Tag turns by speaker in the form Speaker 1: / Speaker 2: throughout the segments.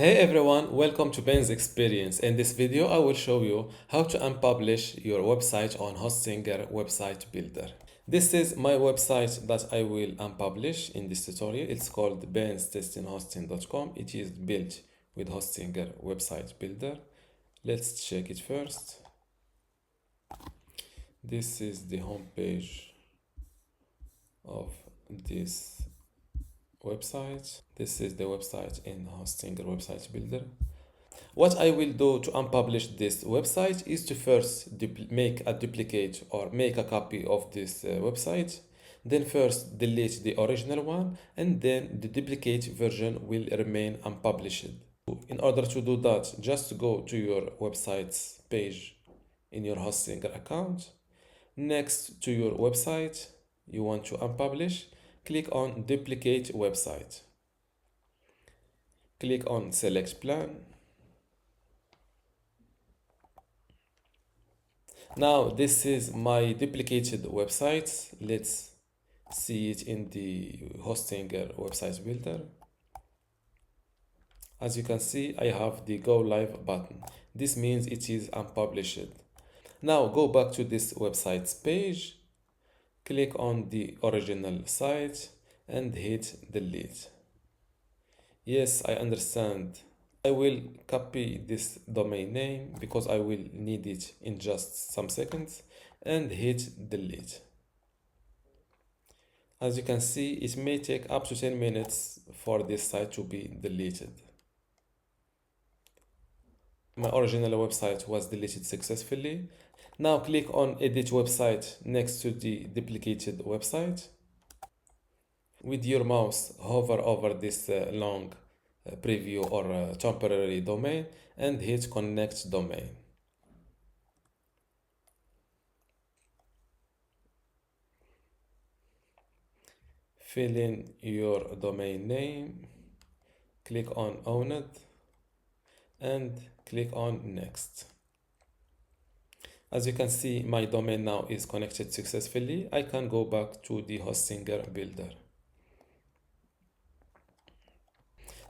Speaker 1: Hey everyone, welcome to Ben's Experience. In this video, I will show you how to unpublish your website on Hostinger Website Builder. This is my website that I will unpublish in this tutorial. It's called benstestinghosting.com. It is built with Hostinger Website Builder. Let's check it first. This is the home page of this website. This is the website in Hostinger Website Builder. What I will do to unpublish this website is to first make a duplicate or make a copy of this website. Then first delete the original one, and then the duplicate version will remain unpublished. In order to do that, just go to your website's page in your Hostinger account. Next to your website you want to unpublish, click on duplicate website. Click on select plan. Now this is my duplicated website. Let's see it in the Hostinger website builder. As you can see, I have the go live button. This means it is unpublished. Now go back to this website's page. Click on the original site and hit delete. Yes, I understand. I will copy this domain name because I will need it in just some seconds and hit delete. As you can see, it may take up to 10 minutes for this site to be deleted. My original website was deleted successfully. Now click on edit website next to the duplicated website. With your mouse, hover over this long preview or temporary domain and hit connect domain. Fill in your domain name, click on own it, and click on next. As you can see, my domain now is connected successfully. I can go back to the Hostinger builder.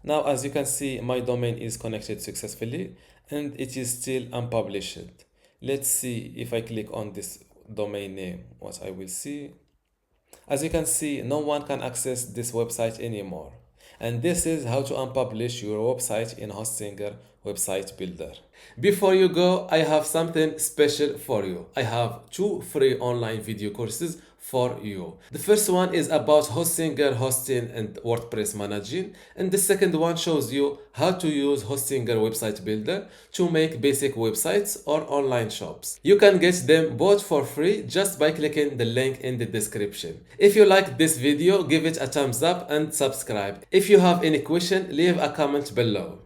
Speaker 1: Now, as you can see, my domain is connected successfully and it is still unpublished. Let's see if I click on this domain name, what I will see. As you can see, no one can access this website anymore. And this is how to unpublish your website in Hostinger Website Builder. Before you go, I have something special for you. I have 2 free online video courses for you. The first one is about Hostinger hosting and WordPress managing, and the second one shows you how to use Hostinger Website Builder to make basic websites or online shops. You can get them both for free just by clicking the link in the description. If you liked this video, give it a thumbs up and subscribe. If you have any question, leave a comment below.